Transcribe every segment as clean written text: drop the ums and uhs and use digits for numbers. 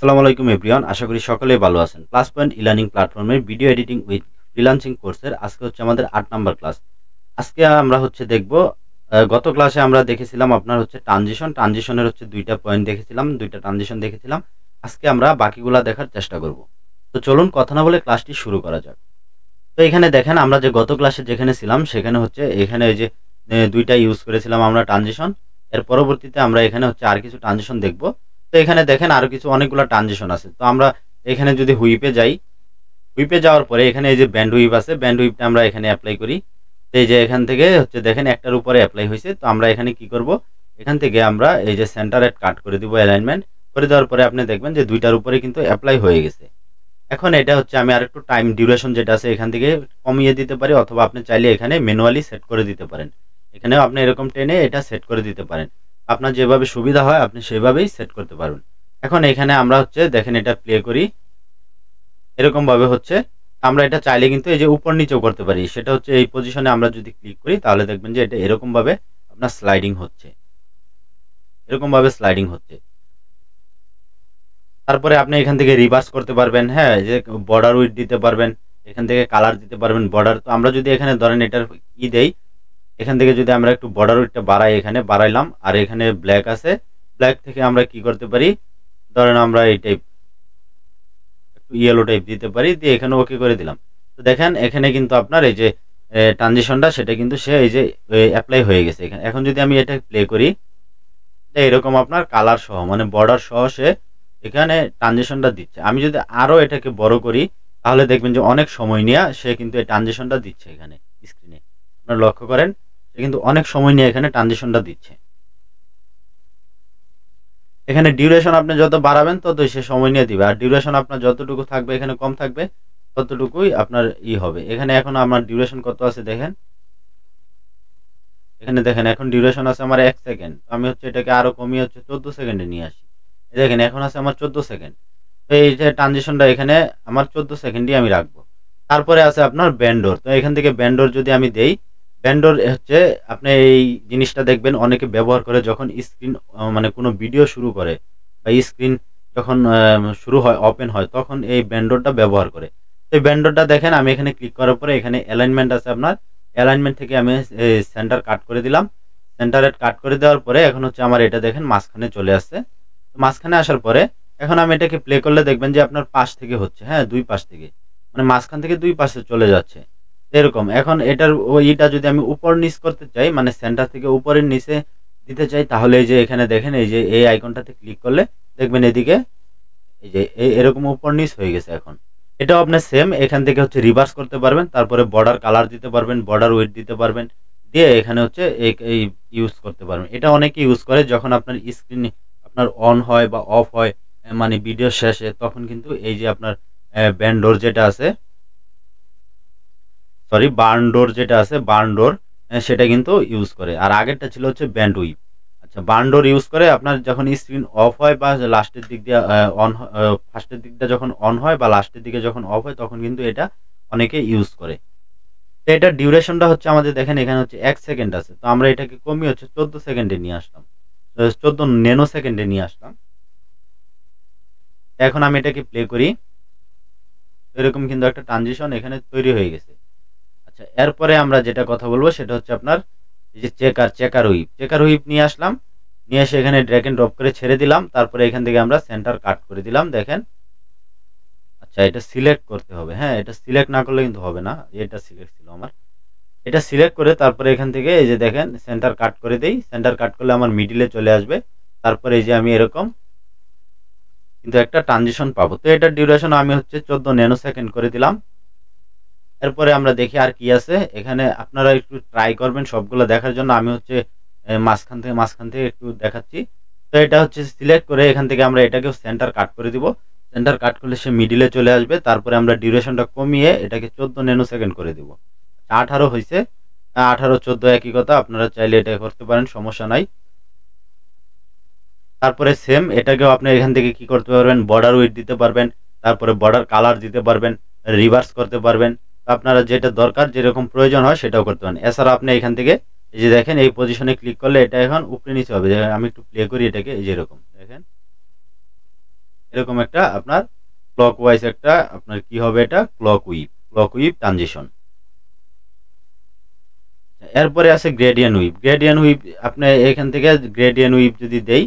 আসসালামু আলাইকুম এভরিওয়ান, আশা করি সকলেই ভালো আছেন। প্লাস পয়েন্ট ই-লার্নিং প্ল্যাটফর্মের ভিডিও এডিটিং উইথ ফ্রিল্যান্সিং কোর্সের আজকে হচ্ছে আমাদের ৮ নাম্বার ক্লাস। আজকে আমরা হচ্ছে দেখব, গত ক্লাসে আমরা দেখেছিলাম আপনার হচ্ছে ট্রানজিশনের হচ্ছে ২টা পয়েন্ট দেখেছিলাম, ২টা ট্রানজিশন দেখেছিলাম। আজকে আমরা বাকিগুলা দেখার চেষ্টা করব। তো চলুন কথা না বলে ক্লাসটি শুরু করা যাক। তো এখানে দেখেন আমরা যে গত ক্লাসে যেখানে ছিলাম সেখানে হচ্ছে এখানে এই যে ২টা ইউজ করেছিলাম আমরা ট্রানজিশন। এর পরবর্তীতে আমরা এখানে হচ্ছে আর কিছু ট্রানজিশন দেখব। তো এখানে দেখেন আরো কিছু অনেকগুলো ট্রানজিশন আছে। তো আমরা এখানে যদি হুইপে যাই, হুইপে যাওয়ার পরে এখানে এই যে ব্যান্ড হুইপ আছে, ব্যান্ড হুইপটা আমরা এখানে অ্যাপ্লাই করি। তো এই যে এখান থেকে হচ্ছে দেখেন একটার উপরে অ্যাপ্লাই হয়েছে। তো আমরা এখানে কি করব, এখান থেকে আমরা এই যে সেন্টার এট কাট করে দিব, অ্যালাইনমেন্ট করে দেওয়ার পরে আপনি দেখবেন যে দুইটার উপরে কিন্তু অ্যাপ্লাই হয়ে গেছে। এখন এটা হচ্ছে আমি আরেকটু টাইম ডিউরেশন যেটা আছে এখান থেকে কমিয়ে দিতে পারি, অথবা আপনি চাইলে এখানে ম্যানুয়ালি সেট করে দিতে পারেন। এখানেও আপনি এরকম টেনে এটা সেট করে দিতে পারেন। আপনার যেভাবে সুবিধা হয় আপনি সেভাবেই সেট করতে পারবেন। এখন এখানে আমরা হচ্ছে দেখেন এটা প্লে করি, এরকম ভাবে হচ্ছে আমরা এটা চাইলে কিন্তু এই যে উপর নিচেও করতে পারি। সেটা হচ্ছে এই পজিশনে আমরা যদি ক্লিক করি তাহলে দেখবেন যে এটা এরকম ভাবে আপনার স্লাইডিং হচ্ছে, এরকম ভাবে স্লাইডিং হচ্ছে। তারপরে আপনি এখান থেকে রিভার্স করতে পারবেন, হ্যাঁ, যে বর্ডার উইডথ দিতে পারবেন, এখান থেকে কালার দিতে পারবেন বর্ডার। তো আমরা যদি এখানে ধরেন এটার দেই, এখান থেকে যদি আমরা একটু বর্ডার উইডথটা বাড়াই, এখানে বাড়াইলাম, আর এখানে ব্ল্যাক আছে, ব্ল্যাক থেকে আমরা কি করতে পারি, ধরেন আমরা এই টাইপ একটু ইয়েলো টাইপ দিতে পারি, দিয়ে এখানে ওকে করে দিলাম। তো দেখেন এখানে কিন্তু আপনার এই যে ট্রানজিশনটা সেটা কিন্তু সে এই যে অ্যাপ্লাই হয়ে গেছে এখানে। এখন যদি আমি এটা প্লে করি, এরকম আপনার কালার সহ মানে বর্ডার সহ সে এখানে ট্রানজিশনটা দিচ্ছে। আমি যদি আরো এটাকে বড় করি তাহলে দেখবেন যে অনেক সময় নিয়ে সে কিন্তু এই ট্রানজিশনটা দিচ্ছে এখানে স্ক্রিনে। আপনারা লক্ষ্য করেন সে কিন্তু অনেক সময় নিয়ে এখানে ট্রানজিশনটা দিচ্ছে। এখানে ডিউরেশন আপনি যত বাড়াবেন তত সে সময় নিয়ে দিবে, আর ডিউরেশন আপনার যতটুকু থাকবে এখানে কম থাকবে ততটুকুই আপনার হবে। এখানে এখন আমার ডিউরেশন কত আছে দেখেন, এখানে দেখেন এখন ডিউরেশন আছে আমার 1 সেকেন্ড। আমি হচ্ছে এটাকে আরো কমিয়ে হচ্ছে 14 সেকেন্ডে নিয়ে আসি। দেখেন এখন আছে আমার 14 সেকেন্ড। তো এই যে ট্রানজিশনটা এখানে আমার 14 সেকেন্ডই আমি রাখবো। তারপরে আছে আপনার ব্যান্ডোর। তো এখান থেকে ব্যান্ডোর যদি আমি দেই, ব্যান্ডোর হচ্ছে আপনি এই জিনিসটা দেখবেন অনেকে ব্যবহার করে যখন স্ক্রিন মানে কোনো ভিডিও শুরু করে বা স্ক্রিন যখন শুরু হয় ওপেন হয় তখন এই ব্যান্ডোরটা ব্যবহার করে। তো এই ব্যান্ডোরটা দেখেন আমি এখানে ক্লিক করার পরে এখানে অ্যালাইনমেন্ট আছে আপনার, অ্যালাইনমেন্ট থেকে আমি সেন্টার কাট করে দিলাম। সেন্টারে কাট করে দেওয়ার পরে এখন হচ্ছে আমার এটা দেখেন মাঝখানে চলে আসছে। মাঝখানে আসার পরে এখন আমি এটাকে প্লে করলে দেখবেন যে আপনার পাশ থেকে হচ্ছে, হ্যাঁ, দুই পাশ থেকে মানে মাঝখান থেকে দুই পাশে চলে যাচ্ছে এরকম। এখন এটার ওইটা যদি আমি উপর নিচ করতে চাই মানে সেন্টার থেকে উপরের নিচে দিতে চাই তাহলে এই যে এখানে দেখেন এই যে এই আইকনটাতে ক্লিক করলে দেখবেন এদিকে এই যে এরকম উপর নিচ হয়ে গেছে। এখন এটাও আপনি সেম এখান থেকে হচ্ছে রিভার্স করতে পারবেন, তারপরে বর্ডার কালার দিতে পারবেন, বর্ডার উইডথ দিতে পারবেন, দিয়ে এখানে হচ্ছে এই ইউজ করতে পারবেন। এটা অনেকে ইউজ করে যখন আপনার স্ক্রিন আপনার অন হয় বা অফ হয়, মানে ভিডিও শেষে তখন কিন্তু এই যে আপনার ব্যান্ডোর যেটা আছে, সরি বার্ন ডোর যেটা আছে, বার্ন ডোর সেটা কিন্তু ইউজ করে। আর আগেরটা ছিল হচ্ছে ব্যান্ড উইপ। আচ্ছা, বার্ন ডোর ইউজ করে আপনার যখন স্ক্রিন অফ হয় বা লাস্টের দিক দিয়ে অন, ফার্স্টের দিকটা যখন অন হয় বা লাস্টের দিকে যখন অফ হয় তখন কিন্তু এটা অনেকে ইউজ করে। তো এটার ডিউরেশনটা হচ্ছে আমাদের দেখেন এখানে হচ্ছে 1 সেকেন্ড আছে। তো আমরা এটাকে কমিয়ে হচ্ছে 14 সেকেন্ডে নিয়ে আসলাম, 14 ন্যানো সেকেন্ডে নিয়ে আসলাম। এখন আমি এটাকে প্লে করি, এরকম কিন্তু একটা ট্রানজিশন এখানে তৈরি হয়ে গেছে। আচ্ছা, এরপরে আমরা যেটা কথা বলবো সেটা হচ্ছে আপনার এই যে চেকার হুইপ নিয়ে আসলাম, নিয়ে এসে এখানে ড্র্যাগ এন্ড ড্রপ করে ছেড়ে দিলাম। তারপরে এখান থেকে আমরা সেন্টার কাট করে দিলাম দেখেন। আচ্ছা, এটা সিলেক্ট করতে হবে, হ্যাঁ, এটা সিলেক্ট না করলে কিন্তু হবে না। এটা সিলেক্ট ছিল আমার, এটা সিলেক্ট করে তারপরে এখান থেকে এই যে দেখেন সেন্টার কাট করে দেই। সেন্টার কাট করলে আমার মিডিলে চলে আসবে। তারপরে এই যে আমি এরকম কিন্তু একটা ট্রানজিশন পাবো। তো এটার ডিউরেশন আমি হচ্ছে 14 ন্যানো সেকেন্ড করে দিলাম। এরপরে আমরা দেখি আর কি আছে এখানে। আপনারা একটু ট্রাই করবেন সবগুলো দেখার জন্য। আমি হচ্ছে মাঝখান থেকে একটু দেখাচ্ছি। তো এটা হচ্ছে সিলেক্ট করে এখান থেকে আমরা এটাকেও সেন্টার কাট করে দিব। সেন্টার কাট করলে সে মিডিলে চলে আসবে। তারপরে আমরা ডিউরেশনটা কমিয়ে এটাকে 14 ন্যানো সেকেন্ড করে দিব। 18 হয়েছে, 18 14 একই কথা, আপনারা চাইলে এটা করতে পারেন, সমস্যা নাই। তারপরে সেম এটাকেও আপনি এখান থেকে কি করতে পারবেন, বর্ডার উইডথ দিতে পারবেন, তারপরে বর্ডার কালার দিতে পারবেন, রিভার্স করতে পারবেন। আপনারা যেটা দরকার যেরকম প্রয়োজন হয় সেটাও করতে পারেন। এছাড়া আপনি এখান থেকে এই যে দেখেন এই পজিশনে ক্লিক করলে এটা এখন উপরে নিচে হবে। আমি একটু প্লে করি এটাকে, এই যে এরকম দেখেন এরকম একটা আপনার ক্লকওয়াইজ একটা আপনার কি হবে, এটা ক্লক উইভ ট্রানজিশন। এরপরে আছে গ্রেডিয়েন্ট উইভ। গ্রেডিয়েন্ট উইভ আপনি এখান থেকে গ্রেডিয়েন্ট উইভ যদি দেই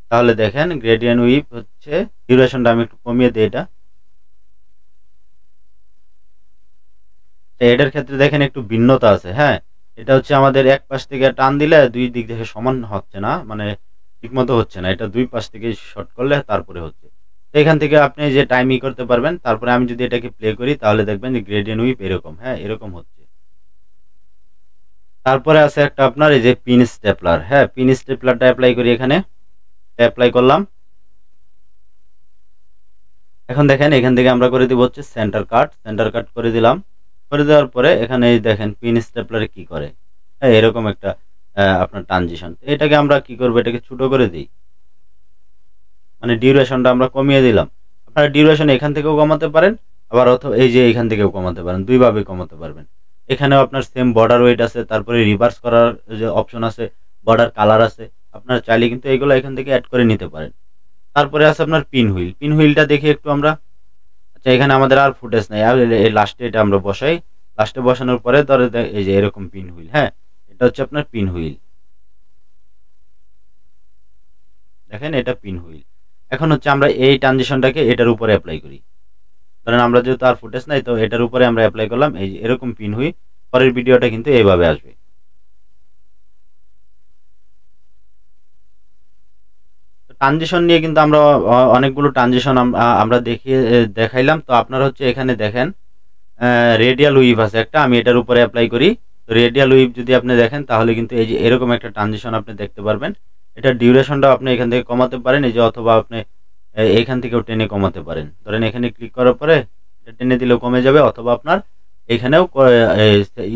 তাহলে দেখেন গ্রেডিয়েন্ট উইভ হচ্ছে, ডিউরেশনটা আমি একটু কমিয়ে দিই। এটার ক্ষেত্রে দেখেন একটু ভিন্নতা আছে। হ্যাঁ, এটা হচ্ছে আমাদের এক পাশ থেকে টান দিলে দুই দিক থেকে সমান হচ্ছে না, মানে ঠিকমতো হচ্ছে না, এটা দুই পাশ থেকে শর্ট করলে তারপরে হচ্ছে। তো এখান থেকে আপনি যে টাইমই করতে পারবেন। তারপরে আমি যদি এটাকে প্লে করি তাহলে দেখবেন যে গ্রেডিয়েন্ট উইভ এরকম, হ্যাঁ এরকম হচ্ছে। তারপরে আছে একটা আপনার এই যে পিন স্টেপলার। হ্যাঁ, পিন স্টেপলারটা অ্যাপ্লাই করি, এখানে অ্যাপ্লাই করলাম। এখন দেখেন এখান থেকে আমরা করে দিব হচ্ছে সেন্টার কাট করে দিলাম। করে দেওয়ার পরে এখানে দেখেন পিন স্টেপলারে কি করে, হ্যাঁ এরকম একটা আপনার ট্রানজিশন। এটাকে আমরা কি করব, এটাকে ছোট করে দিই, মানে ডিউরেশনটা আমরা কমিয়ে দিলাম। আপনারা ডিউরেশন এখান থেকেও কমাতে পারেন, আবার অথবা এই যে এখান থেকেও কমাতে পারেন, দুইভাবে কমাতে পারবেন। এখানেও আপনার সেম বর্ডার ওয়েট আছে, তারপরে রিভার্স করার যে অপশন আছে, বর্ডার কালার আছে, আপনারা চাইলে কিন্তু এগুলো এখান থেকে অ্যাড করে নিতে পারেন। তারপরে আছে আপনার পিন হুইলটা দেখি একটু আমরা। আচ্ছা, এখানে আমাদের আর ফুটেজ নাই, আর এই লাস্টে এটা আমরা বসাই। লাস্টে বসানোর পরে ধরে এই যে এরকম পিন হুইল, হ্যাঁ এটা হচ্ছে আপনার পিন হুইল। দেখেন এটা পিন হুইল। এখন হচ্ছে আমরা এই ট্রানজিশনটাকে এটার উপরে অ্যাপ্লাই করি। ধরেন আমরা যেহেতু আর ফুটেজ নাই, তো এটার উপরে আমরা অ্যাপ্লাই করলাম, এই যে এরকম পিন হুইল। পরের ভিডিওটা কিন্তু এইভাবে আসবে। ট্রানজিশন নিয়ে কিন্তু আমরা অনেকগুলো ট্রানজিশন আমরা দেখাইলাম। তো আপনারা হচ্ছে এখানে দেখেন রেডিয়াল উইভ আছে একটা, আমি এটার উপরে অ্যাপ্লাই করি। তো রেডিয়াল উইভ যদি আপনি দেখেন তাহলে কিন্তু এই যে এরকম একটা ট্রানজিশন আপনি দেখতে পারবেন। এটা ডিউরেশনটাও আপনি এখান থেকে কমাতে পারেন, এই যে অথবা আপনি এইখান থেকেও টেনে কমাতে পারেন। ধরেন এখানে ক্লিক করার পরে টেনে দিলেও কমে যাবে, অথবা আপনার এখানেও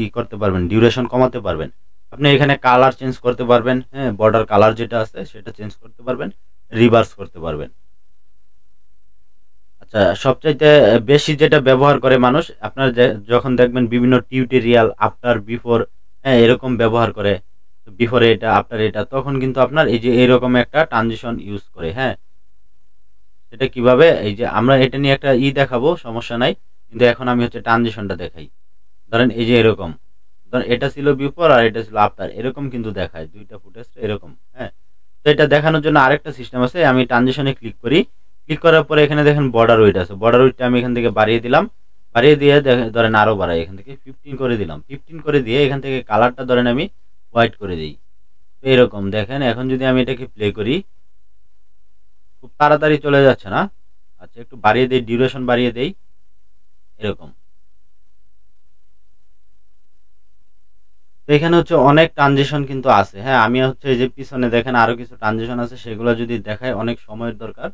ই করতে পারবেন, ডিউরেশন কমাতে পারবেন। আপনি এখানে কালার চেঞ্জ করতে পারবেন, হ্যাঁ বর্ডার কালার যেটা আছে সেটা চেঞ্জ করতে পারবেন, রিভার্স করতে পারবেন। আচ্ছা, সবচাইতে বেশি যেটা ব্যবহার করে মানুষ, আপনার যখন দেখবেন বিভিন্ন টিউটোরিয়াল আফটার বিফোর, হ্যাঁ এরকম ব্যবহার করে, বিফোরে এটা আফটার এটা, তখন কিন্তু আপনার এই যে এরকম একটা ট্রানজিশন ইউজ করে। হ্যাঁ, এটা কিভাবে, এই যে আমরা এটা নিয়ে একটা দেখাবো, সমস্যা নাই, কিন্তু এখন আমি হচ্ছে ট্রানজিশনটা দেখাই। ধরেন এই যে এরকম, ধরেন এটা ছিল বিফোর আর এটা ছিল আফটার, এরকম কিন্তু দেখায় দুইটা ফুটেজ এরকম। হ্যাঁ, তো এটা দেখানোর জন্য আরেকটা সিস্টেম আছে। আমি ট্রানজিশনে ক্লিক করি, ক্লিক করার পরে এখানে দেখেন বর্ডার ওয়েট আছে, বর্ডার ওয়েটটা আমি এখান থেকে বাড়িয়ে দিলাম, বাড়িয়ে দিয়ে ধরেন আরও বাড়াই, এখান থেকে 15 করে দিলাম। 15 করে দিয়ে এখান থেকে কালারটা ধরেন আমি হোয়াইট করে দিই। তো এরকম দেখেন, এখন যদি আমি এটাকে প্লে করি, খুব তাড়াতাড়ি চলে যাচ্ছে না। আচ্ছা, একটু বাড়িয়ে দিই, ডিউরেশন বাড়িয়ে দেই, এরকম। তো এখানে হচ্ছে অনেক ট্রানজিশন কিন্তু আছে। হ্যাঁ, আমি হচ্ছে এই যে পিছনে দেখেন আরো কিছু ট্রানজিশন আছে, সেগুলো যদি দেখায় অনেক সময়ের দরকার।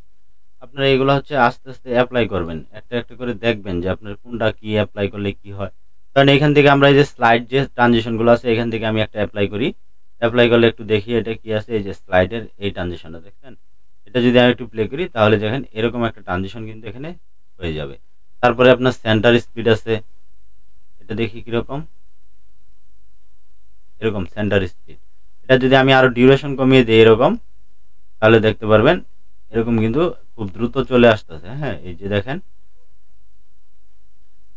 আপনারা এগুলো হচ্ছে আস্তে আস্তে অ্যাপ্লাই করবেন, একটা একটা করে দেখবেন যে আপনার কোনটা কি অ্যাপ্লাই করলে কি হয়। কারণ এখান থেকে আমরা এই যে স্লাইড যে ট্রানজিশনগুলো আছে, এখান থেকে আমি একটা অ্যাপ্লাই করি, অ্যাপ্লাই করলে একটু দেখি এটা কি আছে। এই যে স্লাইডের এই ট্রানজিশনটা দেখছেন, এটা যদি আমি একটু প্লে করি তাহলে দেখেন এরকম একটা ট্রানজিশন কিন্তু এখানে হয়ে যাবে। তারপরে আপনার সেন্টার স্পিড আছে, এটা দেখি কিরকম, এরকম সেন্টার স্পিড। এটা যদি আমি আরো ডিউরেশন কমিয়ে দিই এরকম, তাহলে দেখতে পারবেন এরকম কিন্তু খুব দ্রুত চলে আসতেছে। হ্যাঁ, এই যে দেখেন।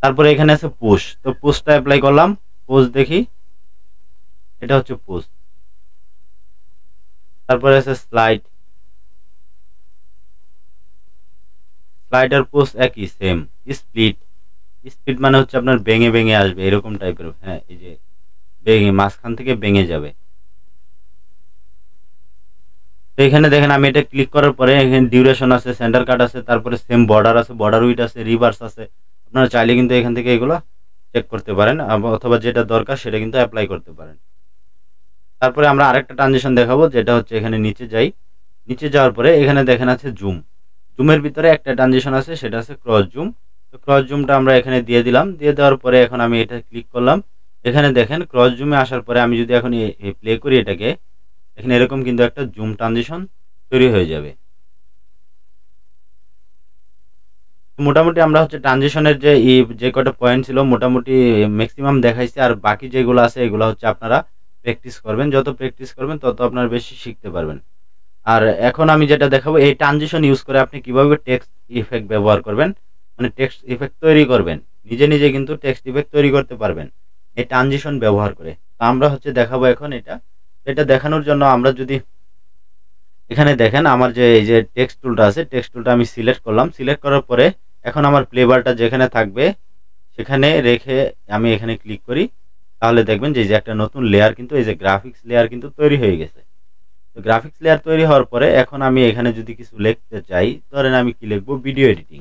তারপরে এখানে আছে পুশ, তো পুশটা অ্যাপ্লাই করলাম, পুশ দেখি, এটা হচ্ছে পুশ। তারপরে আছে স্লাইড, স্লাইডার পুশ একই সেম। স্প্লিট, স্পিড মানে হচ্ছে আপনার ভেঙে ভেঙে আসবে এরকম টাইপের। হ্যাঁ, এই যে ভেঙে মাঝখান থেকে ভেঙে যাবে। তো এখানে দেখেন আমি এটা ক্লিক করার পরে এখানে ডিউরেশন আছে, সেন্টার কাট আছে, তারপরে সেম বর্ডার আছে, বর্ডার উইড আছে, রিভার্স আছে। আপনারা চাইলে কিন্তু এখান থেকে এগুলো চেক করতে পারেন, অথবা যেটা দরকার সেটা কিন্তু অ্যাপ্লাই করতে পারেন। তারপরে আমরা আরেকটা ট্রানজিশন দেখাবো, যেটা হচ্ছে এখানে নিচে যাই। নিচে যাওয়ার পরে এখানে দেখেন আছে জুম, জুমের ভিতরে একটা ট্রানজিশন আছে, সেটা আছে ক্রস জুম। তো ক্রস জুমটা আমরা এখানে দিয়ে দিলাম, দিয়ে দেওয়ার পরে এখন আমি এটা ক্লিক করলাম। এখানে দেখেন ক্রস জুমে আসার পরে আমি যদি এখন প্লে করি এটাকে, এখানে এরকম কিন্তু একটা জুম ট্রানজিশন তৈরি হয়ে যাবে। মোটামুটি আমরা হচ্ছে ট্রানজিশনের যে কটা পয়েন্ট ছিল মোটামুটি ম্যাক্সিমাম দেখাইছি। আর বাকি যেগুলো আছে এগুলো হচ্ছে আপনারা প্র্যাকটিস করবেন, যত প্র্যাকটিস করবেন তত আপনারা বেশি শিখতে পারবেন। আর এখন আমি যেটা দেখাবো, এই ট্রানজিশন ইউজ করে আপনি কিভাবে টেক্সট ইফেক্ট ব্যবহার করবেন, মানে টেক্সট ইফেক্ট তৈরি করবেন, নিজে নিজে কিন্তু টেক্সট ইফেক্ট তৈরি করতে পারবেন এই ট্রানজিশন ব্যবহার করে। তো আমরা হচ্ছে দেখাবো এখন এটা দেখানোর জন্য আমরা যদি এখানে দেখেন আমার যে এই যে টেক্সট টুলটা আছে, টেক্সট টুলটা আমি সিলেক্ট করলাম। সিলেক্ট করার পরে এখন আমার প্লেবারটা যেখানে থাকবে সেখানে রেখে আমি এখানে ক্লিক করি, তাহলে দেখবেন যে একটা নতুন লেয়ার কিন্তু এই যে গ্রাফিক্স লেয়ার কিন্তু তৈরি হয়ে গেছে। তো গ্রাফিক্স লেয়ার তৈরি হওয়ার পরে এখন আমি এখানে যদি কিছু লিখতে চাই, ধরেন আমি কি লিখবো, ভিডিও এডিটিং।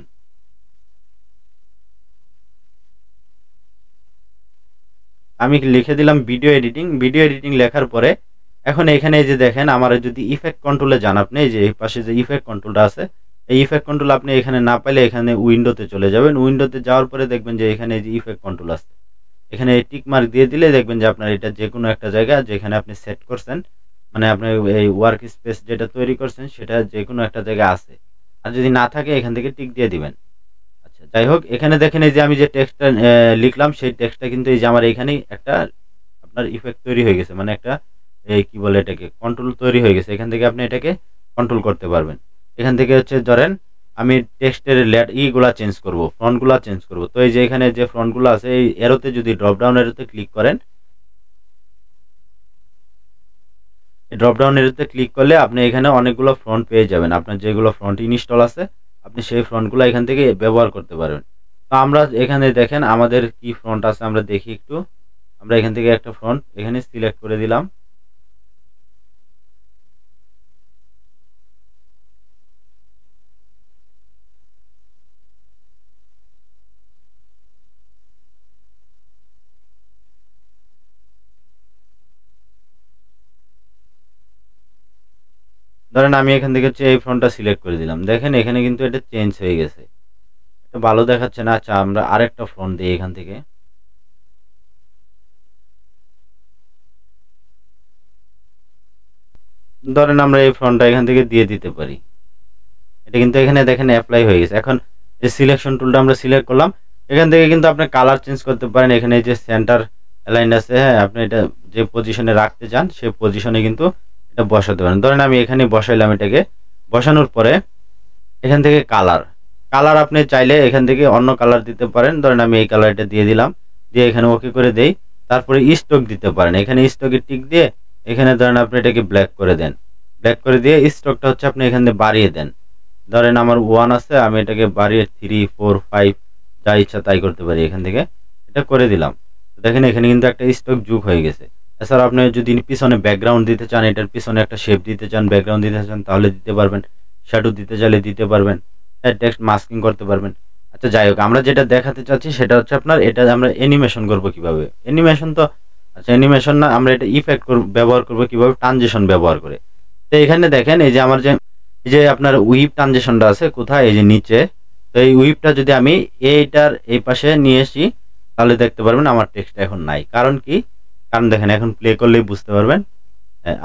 আমি লিখে দিলাম ভিডিও এডিটিং। ভিডিও এডিটিং লেখার পরে এখন এখানে এই যে দেখেন আমার যদি ইফেক্ট কন্ট্রোলে যান আপনি, এই যে এই পাশে যে ইফেক্ট কন্ট্রোলটা আছে, এই ইফেক্ট কন্ট্রোল আপনি এখানে না পাইলে এখানে উইন্ডোতে চলে যাবেন। উইন্ডোতে যাওয়ার পরে দেখবেন যে এখানে এই যে ইফেক্ট কন্ট্রোল আছে, এখানে টিক মার্ক দিয়ে দিলে দেখবেন যে আপনার এটা যে কোনো একটা জায়গা যেখানে আপনি সেট করছেন, মানে আপনি এই ওয়ার্ক স্পেস যেটা তৈরি করছেন সেটা যে কোনো একটা জায়গায় আছে। আর যদি না থাকে এখান থেকে টিক দিয়ে দিবেন। আচ্ছা, যাই হোক, এখানে দেখেন এই যে আমি যে টেক্সটটা লিখলাম সেই টেক্সটটা কিন্তু এই যে আমার এখানেই একটা আপনার ইফেক্ট তৈরি হয়ে গেছে, মানে একটা এই কি বলে এটাকে কন্ট্রোল তৈরি হয়ে গেছে। এখান থেকে আপনি এটাকে কন্ট্রোল করতে পারবেন। এখান থেকে হচ্ছে ধরেন আমি টেক্সটের ইগুলা চেঞ্জ করব, ফন্টগুলা চেঞ্জ করব। তো এই যে এখানে যে ফন্টগুলো আছে এই এরোতে যদি ড্রপ ডাউন এরোতে ক্লিক করেন, এই ড্রপ ডাউন এরোতে ক্লিক করলে আপনি এখানে অনেকগুলো ফন্ট পেয়ে যাবেন। আপনার যেগুলো ফন্ট ইনস্টল আছে আপনি সেই ফন্টগুলো এখান থেকে ব্যবহার করতে পারবেন। তো আমরা এখানে দেখেন আমাদের কি ফন্ট আছে আমরা দেখি একটু। আমরা এখান থেকে একটা ফন্ট এখানে সিলেক্ট করে দিলাম। ধরেন আমি এখান থেকে হচ্ছে এই ফন্টটা সিলেক্ট করে দিলাম। দেখেন এখানে কিন্তু এটা চেঞ্জ হয়ে গেছে, এটা ভালো দেখাচ্ছে না। আচ্ছা, আমরা আরেকটা ফন্ট দিই এখান থেকে। ধরেন আমরা এই ফন্টটা এখান থেকে দিয়ে দিতে পারি। এটা কিন্তু এখানে দেখেন অ্যাপ্লাই হয়ে গেছে। এখন যে সিলেকশন টুলটা আমরা সিলেক্ট করলাম, এখান থেকে কিন্তু আপনি কালার চেঞ্জ করতে পারেন। এখানে যে সেন্টার অ্যালাইন আছে, হ্যাঁ, আপনি এটা যে পজিশনে রাখতে চান সেই পজিশনে কিন্তু এটা বসাতে পারেন। ধরেন আমি এখানে বসাইলাম, এটাকে বসানোর পরে এখান থেকে কালার আপনি চাইলে এখান থেকে অন্য কালার দিতে পারেন। ধরেন আমি এই কালারটা দিয়ে দিলাম, দিয়ে এখানে ওকে করে দেই। তারপরে স্টক দিতে পারেন, এখানে স্টকে টিক দিয়ে এখানে ধরেন আপনি এটাকে ব্ল্যাক করে দেন। ব্ল্যাক করে দিয়ে স্টকটা হচ্ছে আপনি এখানে বাড়িয়ে দেন। ধরেন আমার 1 আছে, আমি এটাকে বাড়িয়ে 3, 4, 5 যা ইচ্ছা তাই করতে পারি। এখান থেকে এটা করে দিলাম। দেখেন এখানে কিন্তু একটা স্টক যোগ হয়ে গেছে। এছাড়া আপনি যদি পিছনে ব্যাকগ্রাউন্ড দিতে চান, এটার পিছনে একটা শেপ দিতে চান, ব্যাকগ্রাউন্ড দিতে চান তাহলে দিতে পারবেন। শ্যাডো দিতে চাইলে দিতে পারবেন। টেক্সট মাস্কিং করতে পারবেন। আচ্ছা, যাই হোক, আমরা যেটা দেখাতে চাচ্ছি সেটা হচ্ছে আপনার এটা আমরা অ্যানিমেশন করব কিভাবে। অ্যানিমেশন তো আচ্ছা, অ্যানিমেশন না, আমরা এটা ইফেক্ট ব্যবহার করব কিভাবে, ট্রানজিশন ব্যবহার করে। তো এখানে দেখেন এই যে আমার যে আপনার উইপ ট্রানজিশনটা আছে কোথায়, এই যে নিচে। তো এই উইপটা যদি আমি এইটার এই পাশে নিয়ে আসি তাহলে দেখতে পারবেন আমার টেক্সটটা এখন নাই। কারণ কি? কারণ দেখেন এখন প্লে করলেই বুঝতে পারবেন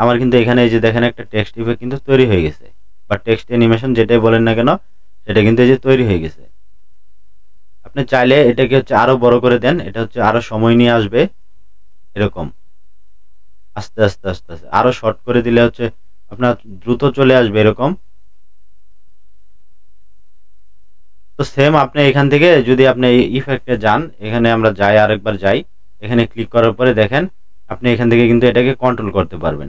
আমার কিন্তু এখানে এই যে দেখেন একটা টেক্সট ইফেক্ট কিন্তু তৈরি হয়ে গেছে, বা টেক্সট অ্যানিমেশন যেটাই বলেন না কেন সেটা কিন্তু এই যে তৈরি হয়ে গেছে। আপনি চাইলে এটাকে হচ্ছে আরো বড় করে দেন, এটা হচ্ছে আরো সময় নিয়ে আসবে। এরকম আস্তে আস্তে আস্তে আস্তে আরো শর্ট করে দিলে হচ্ছে আপনার দ্রুত চলে আসবে এরকম। তো সেম আপনি এখান থেকে যদি আপনি ইফেক্টে যান, এখানে আমরা যাই, আরেকবার যাই, এখানে ক্লিক করার পরে দেখেন আপনি এখান থেকে কিন্তু এটাকে কন্ট্রোল করতে পারবেন।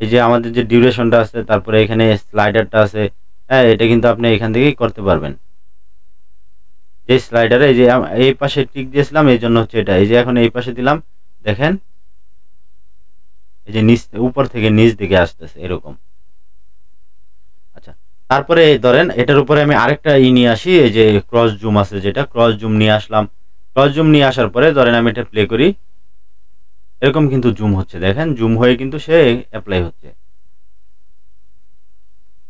এই যে আমাদের যে ডিউরেশনটা আছে, তারপরে এখানে স্লাইডারটা আছে, হ্যাঁ, এটা কিন্তু আপনি এখান থেকেই করতে পারবেন। যে স্লাইডারে এই যে এই পাশে টিক দিয়েছিলাম এই জন্য হচ্ছে এটা, এই যে এখন এই পাশে দিলাম, দেখেন এই যে নিচ উপর থেকে নিচ দিকে আসতেছে এরকম। আচ্ছা, তারপরে ধরেন এটার উপরে আমি আরেকটা নিয়ে আসি, এই যে ক্রস জুম আছে, যেটা ক্রস জুম নিয়ে আসলাম। ক্রস জুম নিয়ে আসার পরে ধরেন আমি এটা প্লে করি, এরকম কিন্তু জুম হচ্ছে, দেখেন জুম হয়ে কিন্তু সে অ্যাপ্লাই হচ্ছে।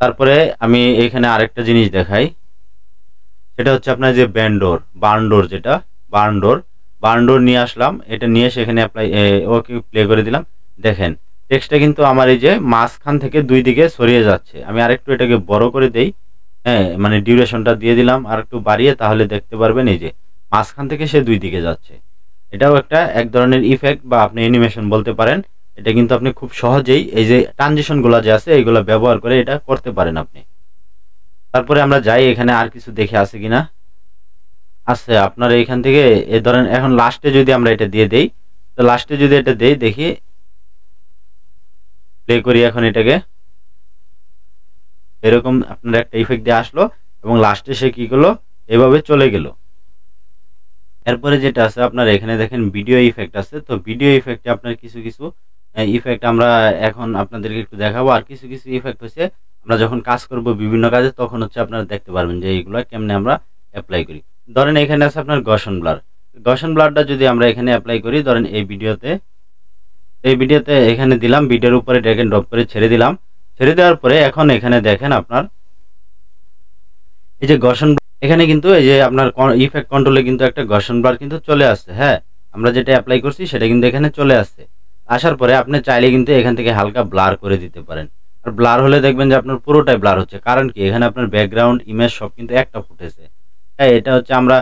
তারপরে আমি এখানে আরেকটা জিনিস দেখাই, সেটা হচ্ছে আপনার যে বার্নডোর যেটা বার্নডোর নিয়ে আসলাম। এটা নিয়ে সেখানে অ্যাপ্লাই ওকে প্লে করে দিলাম। দেখেন টেক্সটটা কিন্তু আমার এই যে মাঝখান থেকে দুই দিকে ছড়িয়ে যাচ্ছে। আমি আরেকটু এটাকে বড় করে দেই, হ্যাঁ, মানে ডিউরেশনটা দিয়ে দিলাম আর একটু বাড়িয়ে, তাহলে দেখতে পারবেন এই যে মাঝখান থেকে সে দুই দিকে যাচ্ছে। এটাও এক ধরনের ইফেক্ট বা আপনি অ্যানিমেশন বলতে পারেন। এটা কিন্তু আপনি খুব সহজেই এই যে ট্রানজিশনগুলো যে আছে এইগুলো ব্যবহার করে এটা করতে পারেন আপনি। তারপরে আমরা যাই এখানে আর কিছু দেখে আছে কিনা। আছে আপনার এইখান থেকে ধরেন এখন লাস্টে যদি আমরা এটা দিয়ে দেই, তো লাস্টে যদি এটা দেই দেখি, প্লে করি এখন এটাকে, এরকম আপনার একটা ইফেক্ট দিয়ে আসলো এবং লাস্টে সে কি করলো, এভাবে চলে গেল। এরপরে যেটা আছে আপনার এখানে দেখেন ভিডিও ইফেক্ট আছে। তো ভিডিও ইফেক্টে আপনার কিছু কিছু ইফেক্ট আমরা এখন আপনাদেরকে একটু দেখাবো। আর কিছু কিছু ইফেক্ট হচ্ছে আমরা যখন কাজ করব বিভিন্ন কাজে তখন হচ্ছে আপনারা দেখতে পারবেন যে এইগুলো কেমনে আমরা অ্যাপ্লাই করি। ধরেন এখানে আছে আপনার গসন ব্লার। গসন ব্লারটা যদি আমরা এখানে অ্যাপ্লাই করি, ধরেন এই ভিডিওতে এখানে দিলাম, ভিডিওর উপরে ড্র্যাগ এন্ড ড্রপ করে ছেড়ে দিলাম। ছেড়ে দেওয়ার পরে এখন এখানে দেখেন আপনার এই যে গসন, এখানে কিন্তু এই যে আপনার ইফেক্ট কন্ট্রোলে কিন্তু একটা গসন ব্লার কিন্তু চলে আসছে। হ্যাঁ, আমরা যেটা অ্যাপ্লাই করছি সেটা কিন্তু এখানে চলে আসছে। আসার পরে আপনি চাইলে কিন্তু এখান থেকে হালকা ব্লার করে দিতে পারেন। আর ব্লার হলে দেখবেন যে আপনার পুরোটাই ব্লার হচ্ছে, কারণ কি এখানে আপনার ব্যাকগ্রাউন্ড ইমেজ সব কিন্তু একটা ফুটেছে। হ্যাঁ, এটা হচ্ছে আমরা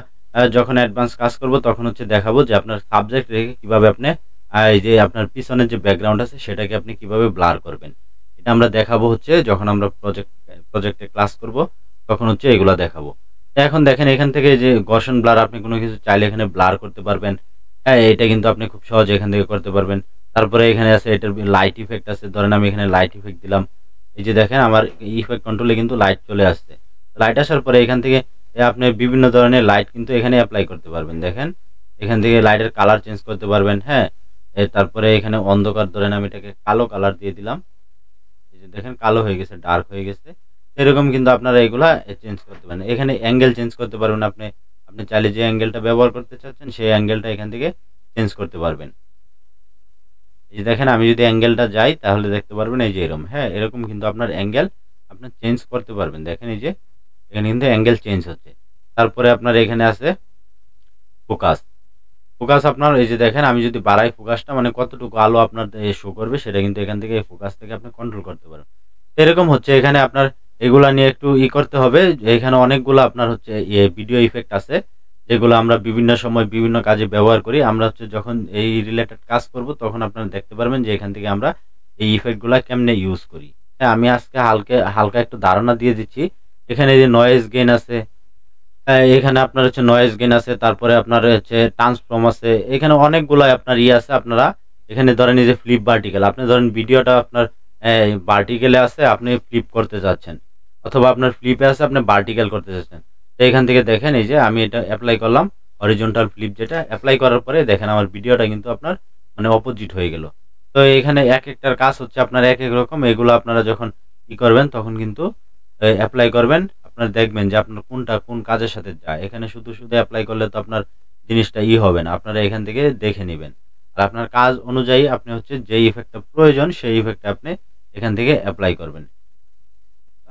যখন অ্যাডভান্স কাজ করব তখন হচ্ছে দেখাবো যে আপনার সাবজেক্ট রেখে কিভাবে আপনি এই যে আপনার পিছনের যে ব্যাকগ্রাউন্ড আছে সেটাকে আপনি কিভাবে ব্লার করবেন। এটা আমরা দেখাবো হচ্ছে যখন আমরা প্রজেক্টে ক্লাস করব তখন হচ্ছে এগুলা দেখাবো। এখন দেখেন এখান থেকে যে গসন ব্লার আপনি কোনো কিছু চাইলে এখানে ব্লার করতে পারবেন। হ্যাঁ, এটা কিন্তু আপনি খুব সহজে এখান থেকে করতে পারবেন। তারপরে এখানে আছে এটার লাইট ইফেক্ট আছে। ধরেন আমি এখানে লাইট ইফেক্ট দিলাম, এই যে দেখেন আমার ইফেক্ট কন্ট্রোলে কিন্তু লাইট চলে আসছে। লাইট আসার পরে এখান থেকে আপনি বিভিন্ন ধরনের লাইট কিন্তু এখানে অ্যাপ্লাই করতে পারবেন। দেখেন এখান থেকে লাইটের কালার চেঞ্জ করতে পারবেন। হ্যাঁ, তারপরে এখানে অন্ধকার, ধরেন আমি এটাকে কালো কালার দিয়ে দিলাম, এই যে দেখেন কালো হয়ে গেছে, ডার্ক হয়ে গেছে। এরকম কিন্তু আপনারা এগুলা চেঞ্জ করতে পারেন। এখানে অ্যাঙ্গেল চেঞ্জ করতে পারবেন আপনি। আপনি চাইলে যে অ্যাঙ্গেলটা ব্যবহার করতে চাচ্ছেন সেই অ্যাঙ্গেলটা এখান থেকে চেঞ্জ করতে পারবেন। এই যে দেখেন আমি যদি অ্যাঙ্গেলটা যাই তাহলে দেখতে পারবেন এই যে এরকম। হ্যাঁ, এরকম কিন্তু আপনার অ্যাঙ্গেল আপনার চেঞ্জ করতে পারবেন। দেখেন এই যে এখানে কিন্তু অ্যাঙ্গেল চেঞ্জ হচ্ছে। তারপরে আপনার এখানে আছে ফোকাস। ফোকাস আপনার এই যে দেখেন আমি যদি বাড়াই ফোকাসটা, মানে কতটুকু আলো আপনার শো করবে সেটা কিন্তু এখান থেকে ফোকাস থেকে আপনি কন্ট্রোল করতে পারেন। এরকম হচ্ছে এখানে আপনার এগুলা নিয়ে একটু করতে হবে। এখানে অনেকগুলো আপনার হচ্ছে ভিডিও ইফেক্ট আছে যেগুলো আমরা বিভিন্ন সময় বিভিন্ন কাজে ব্যবহার করি। আমরা হচ্ছে যখন এই রিলেটেড কাজ করব তখন আপনারা দেখতে পারবেন যে এখান থেকে আমরা এই ইফেক্টগুলা কেমনে ইউজ করি। হ্যাঁ, আমি আজকে হালকা একটু ধারণা দিয়ে দিচ্ছি। এখানে যে নয়েজ গেইন আছে, এখানে আপনার হচ্ছে নয়েজ গেইন আছে, তারপরে আপনার হচ্ছে ট্রান্সফর্ম আছে, এখানে অনেকগুলো আপনার আছে। আপনারা এখানে ধরেন এই যে ফ্লিপ ভার্টিক্যাল, আপনি ধরেন ভিডিওটা আপনার ভার্টিক্যালে আছে, আপনি ফ্লিপ করতে চাচ্ছেন, অথবা আপনার ফ্লিপে আছে আপনি ভার্টিক্যাল করতে চাচ্ছেন। তো এখান থেকে দেখেন এই যে আমি এটা অ্যাপ্লাই করলাম হরিজন্টাল ফ্লিপ, যেটা অ্যাপ্লাই করার পরে দেখেন আমার ভিডিওটা কিন্তু আপনার মানে অপোজিট হয়ে গেল। তো এখানে এক একটার কাজ হচ্ছে আপনার এক এক রকম। এগুলো আপনারা যখন করবেন তখন কিন্তু অ্যাপ্লাই করবেন, আপনার দেখবেন যে আপনার কোনটা কোন কাজের সাথে যায়। এখানে শুধু শুধু অ্যাপ্লাই করলে তো আপনার জিনিসটা হবে না, আপনারা এখান থেকে দেখে নেবেন। আর আপনার কাজ অনুযায়ী আপনি হচ্ছে যে ইফেক্টটা প্রয়োজন সেই ইফেক্টটা আপনি এখান থেকে অ্যাপ্লাই করবেন।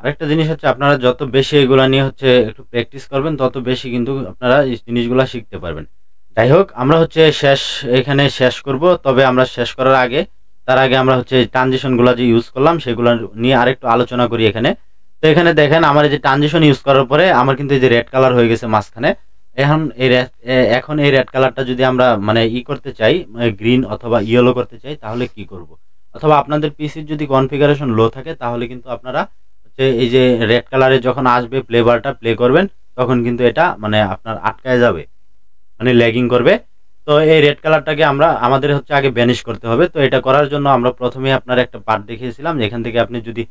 আরেকটা জিনিস হচ্ছে আপনারা যত বেশি এগুলা নিয়ে হচ্ছে একটু প্র্যাকটিস করবেন তত বেশি কিন্তু আপনারা এই জিনিসগুলো শিখতে পারবেন। যাই হোক, আমরা হচ্ছে এখানে শেষ করব। তবে আমরা শেষ করার আগে তার আগে আমরা হচ্ছে ট্রানজিশনগুলো যে ইউজ করলাম সেগুলো নিয়ে আরেকটু আলোচনা করি এখানে। তো এখানে দেখেন আমার এই যে ট্রানজিশন ইউজ করার পরে আমার কিন্তু এই যে রেড কালার হয়ে গেছে মাঝখানে। এখন এই রেড কালারটা যদি আমরা মানে করতে চাই, গ্রিন অথবা ইয়েলো করতে চাই, তাহলে কি করব? অথবা আপনাদের পিসির যদি কনফিগারেশন লো থাকে তাহলে কিন্তু আপনারা হচ্ছে এই যে রেড কালারে যখন আসবে প্লে বারটা প্লে করবেন তখন কিন্তু এটা মানে আপনার আটকায় যাবে, মানে ল্যাগিং করবে। তো এই রেড কালারটাকে আমাদের হচ্ছে আগে ব্যানিশ করতে হবে। তো এটা করার জন্য আমরা প্রথমে আপনার একটা পার্ট দেখিয়েছিলাম, এখান থেকে আপনি যদি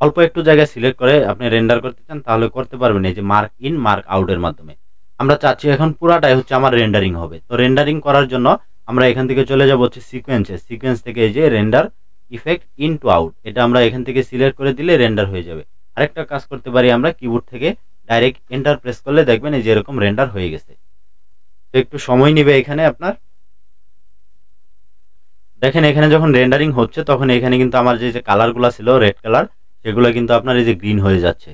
অল্প একটু জায়গায় সিলেক্ট করে আপনি রেন্ডার করতে চান তাহলে করতে পারবেন এই যে মার্ক ইন মার্ক আউটের মাধ্যমে। আমরা চাচ্ছি এখন পুরাটাই হচ্ছে আমার রেন্ডারিং হবে। তো রেন্ডারিং করার জন্য আমরা এখান থেকে চলে যাব হচ্ছে সিকোয়েন্স থেকে এই যে render effect in to out, এটা আমরা এখান থেকে সিলেক্ট করে দিলে রেন্ডার হয়ে যাবে। আরেকটা কাজ করতে পারি আমরা কিবোর্ড থেকে ডাইরেক্ট এন্টার প্রেস করলে দেখবেন এই যে এরকম রেন্ডার হয়ে গেছে। তো একটু সময় নেবে এখানে আপনার। দেখেন এখানে যখন রেন্ডারিং হচ্ছে তখন এখানে কিন্তু আমার যে কালারগুলো ছিল রেড কালার সেগুলো কিন্তু আপনার এই যে গ্রিন হয়ে যাচ্ছে।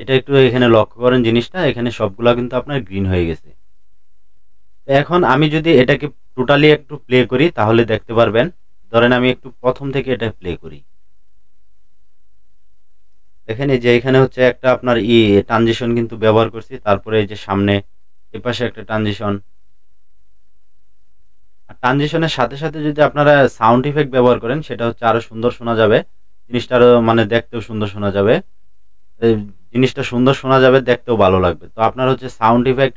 এটা একটু এখানে লক্ষ্য করেন জিনিসটা, এখানে সবগুলা কিন্তু আপনার গ্রিন হয়ে গেছে। এখন আমি যদি এটাকে টোটালি একটু প্লে করি তাহলে দেখতে পারবেন। ধরেন আমি একটু প্রথম থেকে এটা প্লে করি, দেখেন এই যে এখানে হচ্ছে একটা আপনার ট্রানজিশন কিন্তু ব্যবহার করছি। তারপরে এই যে সামনে এপাশে একটা ট্রানজিশন, আর ট্রানজিশনের সাথে সাথে যদি আপনারা সাউন্ড ইফেক্ট ব্যবহার করেন সেটা হচ্ছে আরো সুন্দর শোনা যাবে, জিনিসটা আরো মানে দেখতেও সুন্দর শোনা যাবে, এই জিনিসটা সুন্দর শোনা যাবে, দেখতেও ভালো লাগবে। তো আপনার হচ্ছে সাউন্ড ইফেক্ট,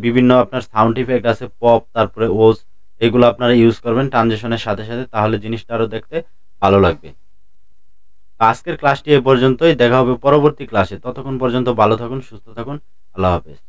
বিভিন্ন আপনার সাউন্ড ইফেক্ট আছে, পপ, তারপরে ওস, এগুলো আপনারা ইউজ করবেন ট্রানজিশনের সাথে সাথে, তাহলে জিনিসটা আরো দেখতে ভালো লাগবে। তো আজকের ক্লাসটি এ পর্যন্তই, দেখা হবে পরবর্তী ক্লাসে। ততক্ষণ পর্যন্ত ভালো থাকুন, সুস্থ থাকুন, আল্লাহ হাফেজ।